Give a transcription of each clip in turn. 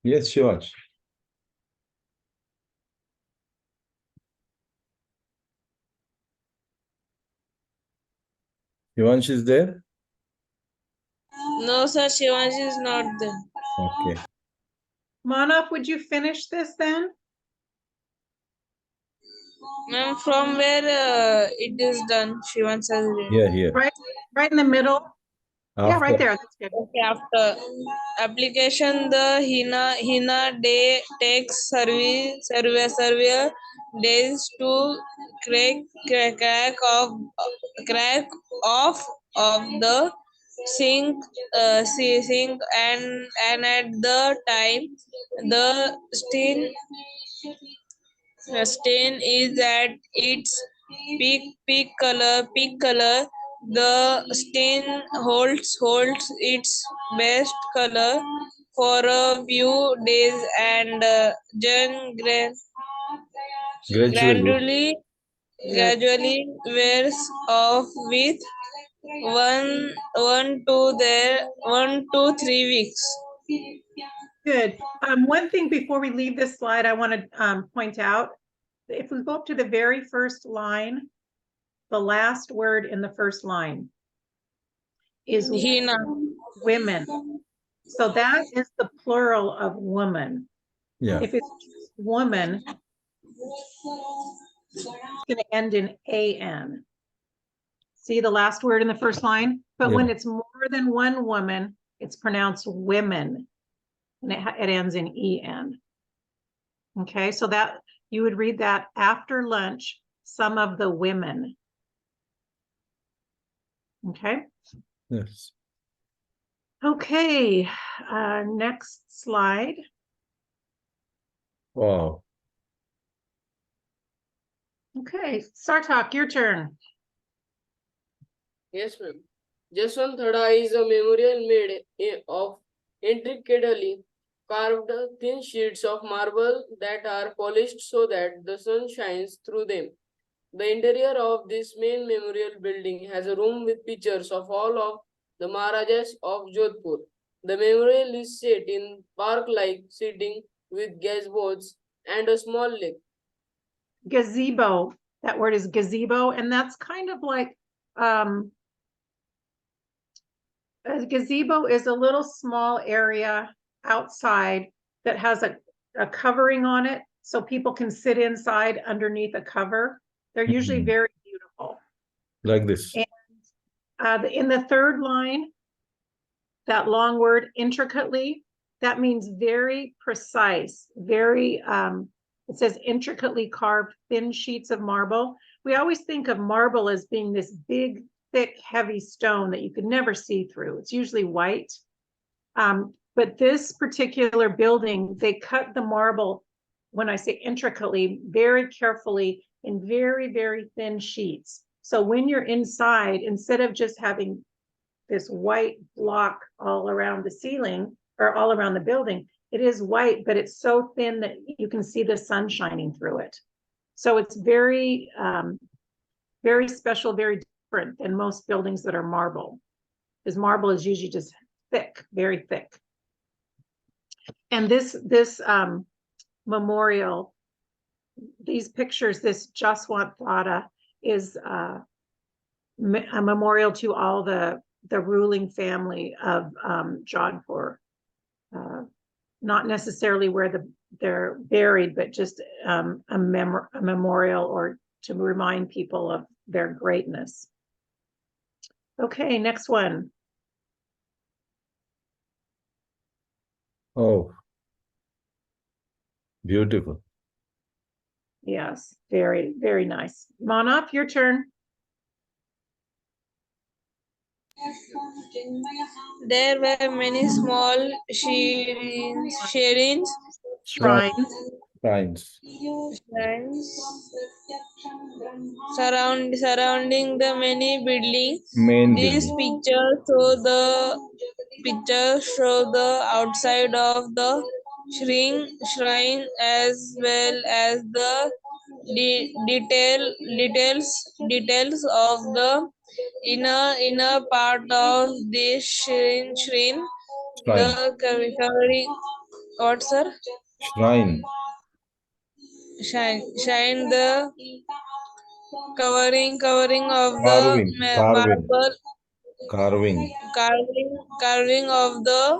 Yes, Shivansh. Shivansh is there? No, sir, Shivansh is not there. Okay. Manav, would you finish this then? Ma'am, from where it is done, Shivansh has read. Here, here. Right in the middle. Yeah, right After. there. That's good. Okay, after application, the Hina day takes several days to crack off of the sink and at the time the stain is at its peak color. The stain holds its best color for a few days and Gradually. gradually gradually wears off with 1 to 3 weeks. Good. One thing before we leave this slide, I want to point out, if we go up to the very first line, the last word in the first line is Hina. women. So that is the plural of woman. Yeah. If it's just woman, it's going to end in an. See the last word in the first line? But when it's more than one woman, it's pronounced women. And it ends in en. Okay, so that you would read that after lunch, some of the women. Okay. Yes. Okay, next slide. Wow. Okay, Sartak, your turn. Yes, ma'am. Jaswanthada is a memorial made of intricately carved thin sheets of marble that are polished so that the sun shines through them. The interior of this main memorial building has a room with pictures of all of the Maharajas of Jodhpur. The memorial is set in park-like seating with gazebos and a small lake. Gazebo, that word is gazebo, and that's kind of like, a gazebo is a little small area outside that has a covering on it so people can sit inside underneath a cover. They're usually very beautiful. Like this. And in the third line, that long word intricately, that means very precise, very, it says intricately carved thin sheets of marble. We always think of marble as being this big, thick, heavy stone that you could never see through. It's usually white. But this particular building, they cut the marble, when I say intricately, very carefully in very, very thin sheets. So when you're inside, instead of just having this white block all around the ceiling or all around the building, it is white, but it's so thin that you can see the sun shining through it. So it's very, very special, very different than most buildings that are marble, because marble is usually just thick, very thick. And this memorial, these pictures, this Jaswanthada is a memorial to all the ruling family of Jodhpur. Not necessarily where they're buried, but just a memorial or to remind people of their greatness. Okay, next one. Oh. Beautiful. Yes, very, very nice. Manav, your turn. There were many small shrines surrounding the many buildings. These pictures show the outside of the shrine as well as the details of the inner part of this shrine. The What, sir? Shrine. Shine the covering of the Carving. marble Carving. carving of the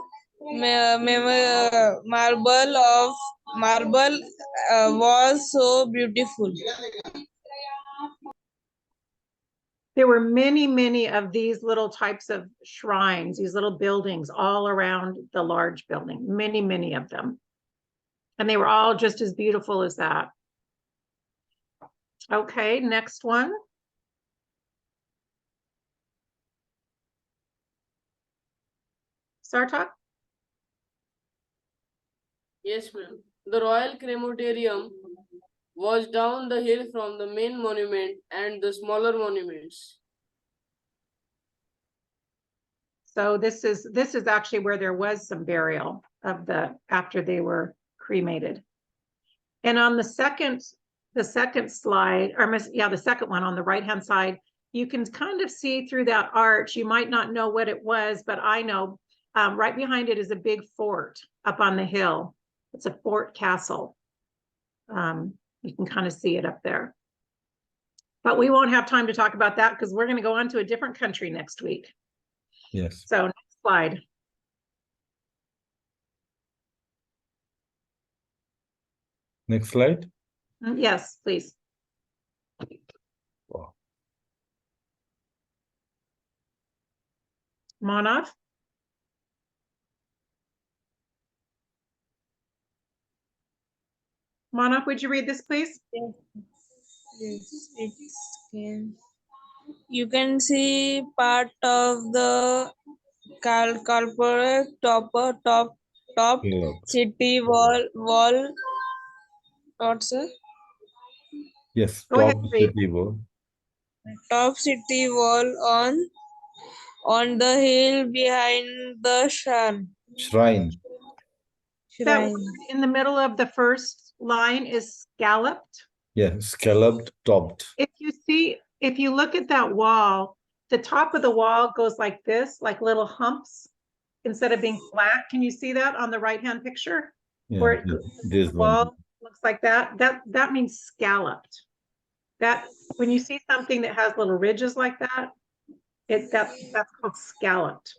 marble was so beautiful. There were many, many of these little types of shrines, these little buildings all around the large building, many, many of them. And they were all just as beautiful as that. Okay, next one. Sartak? Yes, ma'am. The Royal Crematorium was down the hill from the main monument and the smaller monuments. So this is actually where there was some burial of after they were cremated. And on the second slide, or yeah, the second one on the right-hand side, you can kind of see through that arch. You might not know what it was, but I know right behind it is a big fort up on the hill. It's a fort castle. You can kind of see it up there. But we won't have time to talk about that because we're going to go on to a different country next week. Yes. So next slide. Next slide. Yes, please. Wow. Manav? Manav, would you read this, please? Yes, you can see part of the corporate top Club. city wall. What, sir? Yes. Go ahead, Top read. city wall. Top city wall on the hill behind the Shrine. That shrine. word in the middle of the first line is scalloped. Yeah. Scalloped, topped. If you look at that wall, the top of the wall goes like this, like little humps instead of being flat. Can you see that on the right-hand picture? Yeah. Where This the one. wall looks like that. That means scalloped. That when you see something that has little ridges like that, that's called scalloped.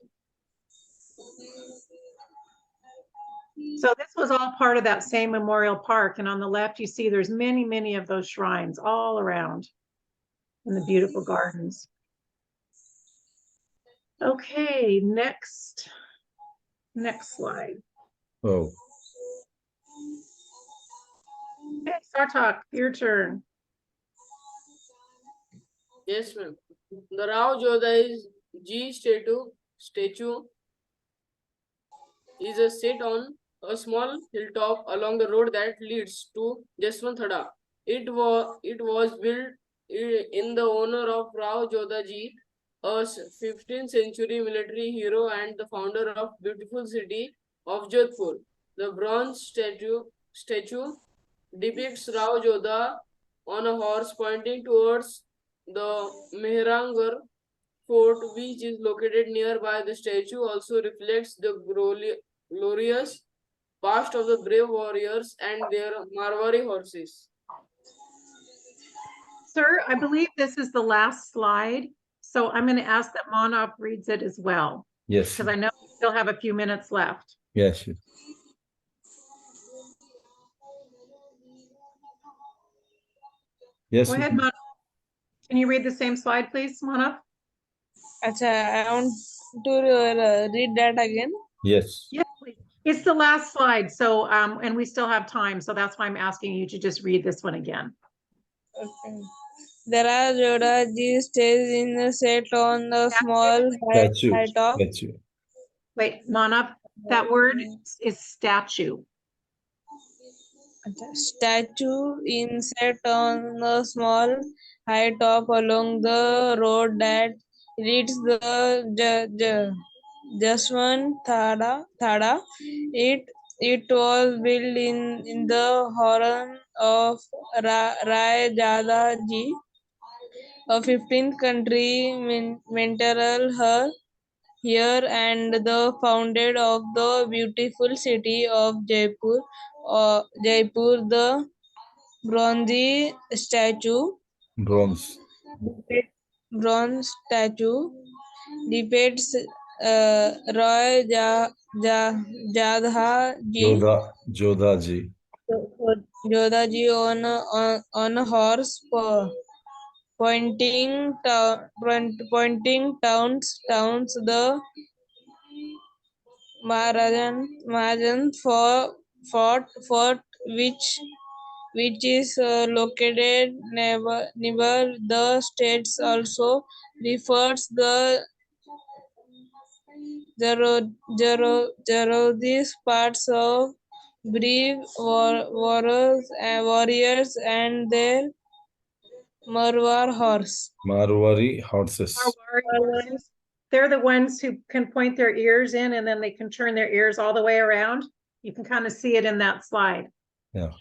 So this was all part of that same memorial park. And on the left, you see there's many, many of those shrines all around in the beautiful gardens. Okay, next slide. Oh. Okay, Sartak, your turn. Yes, ma'am. The Rao Jodha Ji statue is a set on a small hilltop along the road that leads to Jaswanthada. It was built in the honor of Rao Jodha Ji, a 15th century military hero and the founder of beautiful city of Jodhpur. The bronze statue depicts Rao Jodha on a horse pointing towards the Mehrangarh fort, which is located nearby. The statue also reflects the glorious past of the brave warriors and their Marwari horses. Sir, I believe this is the last slide. So I'm going to ask that Manav reads it as well. Yes. Because I know we still have a few minutes left. Yes. Yes. Go ahead, Manav. Can you read the same slide, please, Manav? Acha, I want to read that again. Yes. Yes, please. It's the last slide. So, and we still have time. So that's why I'm asking you to just read this one again. Okay. There are Jodha Ji stays in a set on the small high top. Statue. Wait, Manav, that word is statue. Statue in set on a small high top along the road that leads the Jaswanthada. It was built in the honor of Rai Jada Ji, a 15th country mental her here and the founded of the beautiful city of Jaipur. Jaipur, the bronze statue, Bronze. bronze statue depicts Roy Jadha ji Jodha ji. Jodha ji on a horse pointing towns the Maharajan fort which is located near the states also refers these parts of brave warriors and their Marwar horse. Marwari horses. Marwari horses. They're the ones who can point their ears in and then they can turn their ears all the way around. You can kind of see it in that slide. Yeah.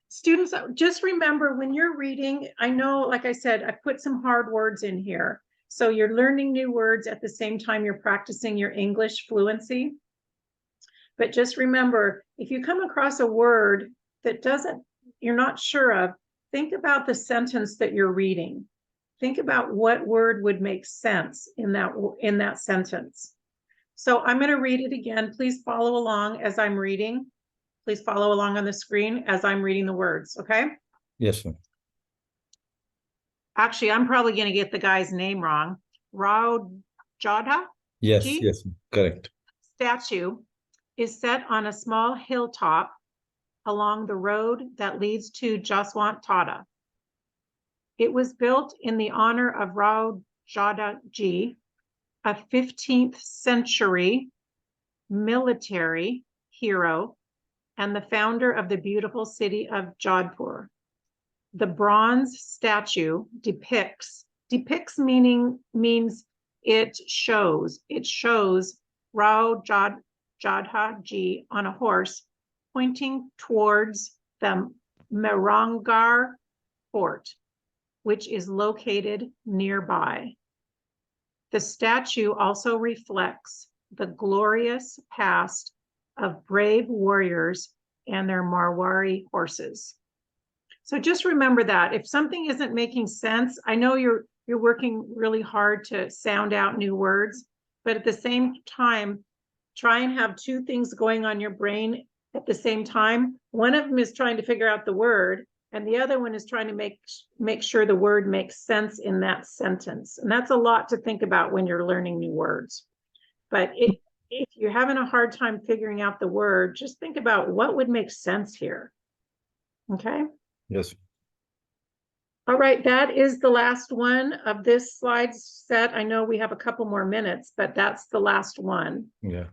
Students, just remember when you're reading, I know, like I said, I put some hard words in here. So you're learning new words at the same time you're practicing your English fluency. But just remember, if you come across a word that you're not sure of, think about the sentence that you're reading. Think about what word would make sense in that sentence. So I'm going to read it again. Please follow along as I'm reading. Please follow along on the screen as I'm reading the words, okay? Yes, ma'am. Actually, I'm probably going to get the guy's name wrong. Rao Jodha Yes, Ji? yes, correct. Statue is set on a small hilltop along the road that leads to Jaswant Tata. It was built in the honor of Rao Jodha Ji, a 15th century military hero and the founder of the beautiful city of Jodhpur. The bronze statue depicts means it shows Rao Jodha Ji on a horse pointing towards the Mehrangarh fort, which is located nearby. The statue also reflects the glorious past of brave warriors and their Marwari horses. So just remember that if something isn't making sense, I know you're working really hard to sound out new words, but at the same time, try and have two things going on your brain at the same time. One of them is trying to figure out the word, and the other one is trying to make sure the word makes sense in that sentence. And that's a lot to think about when you're learning new words. But if you're having a hard time figuring out the word, just think about what would make sense here. Okay? Yes. All right, that is the last one of this slide set. I know we have a couple more minutes, but that's the last one. Yeah.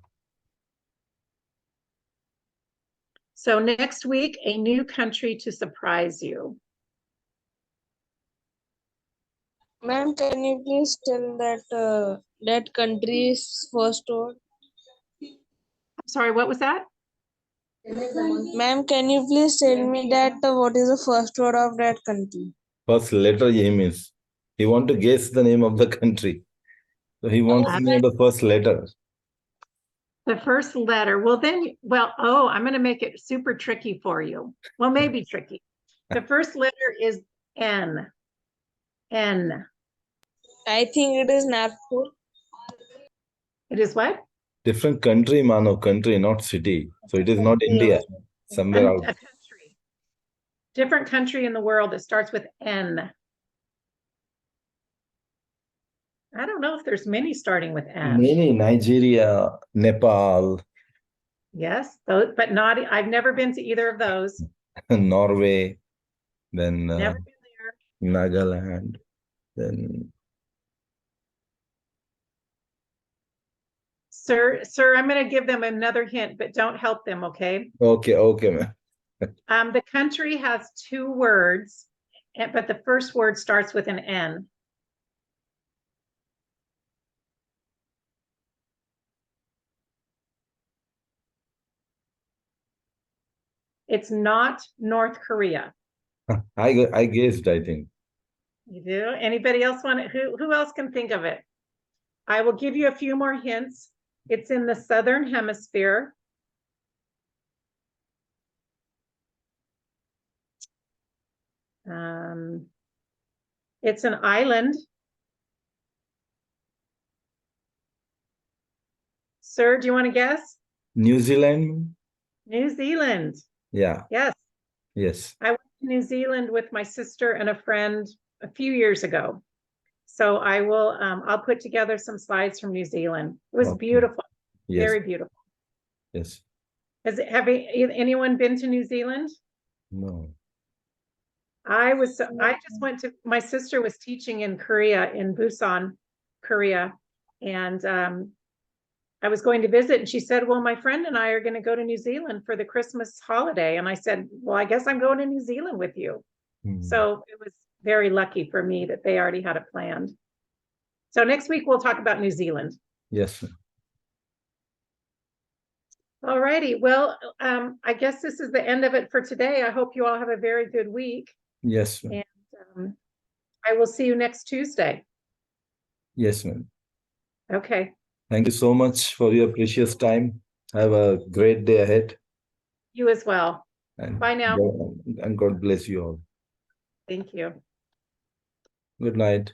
So next week, a new country to surprise you. Ma'am, can you please tell that country's first word? Sorry, what was that? Ma'am, can you please tell me that what is the first word of that country? First letter he means. He want to guess the name of the country. So he wants to know the first letter. The first letter. Well, I'm going to make it super tricky for you. Well, maybe tricky. The first letter is N. N. I think it is Nagpur. It is what? Different country, Mano, country, not city. So it is not India. Somewhere A out. country. Different country in the world that starts with N. I don't know if there's many starting with N. Many, Nigeria, Nepal, Yes, but not, I've never been to either of those. Norway, then Never been there. Nagaland, then Sir, I'm going to give them another hint, but don't help them, okay? okay, man. The country has two words, but the first word starts with an N. It's not North Korea. I guessed, I think. You do? Anybody else want it? Who else can think of it? I will give you a few more hints. It's in the southern hemisphere. It's an island. Sir, do you want to guess? New Zealand? New Zealand. Yeah. Yes. Yes. I went to New Zealand with my sister and a friend a few years ago. So I will, I'll put together some slides from New Zealand. It was Okay. beautiful, Yes. very beautiful. Yes. Anyone been to New Zealand? No. I just went to, my sister was teaching in Korea, in Busan, Korea. And I was going to visit and she said, well, my friend and I are going to go to New Zealand for the Christmas holiday. And I said, well, I guess I'm going to New Zealand with you. So it was very lucky for me that they already had it planned. So next week we'll talk about New Zealand. Yes. All righty. Well, I guess this is the end of it for today. I hope you all have a very good week. Yes. And I will see you next Tuesday. Yes, ma'am. Okay. Thank you so much for your precious time. Have a great day ahead. You as well. And Bye now. God bless you all. Thank you. Good night.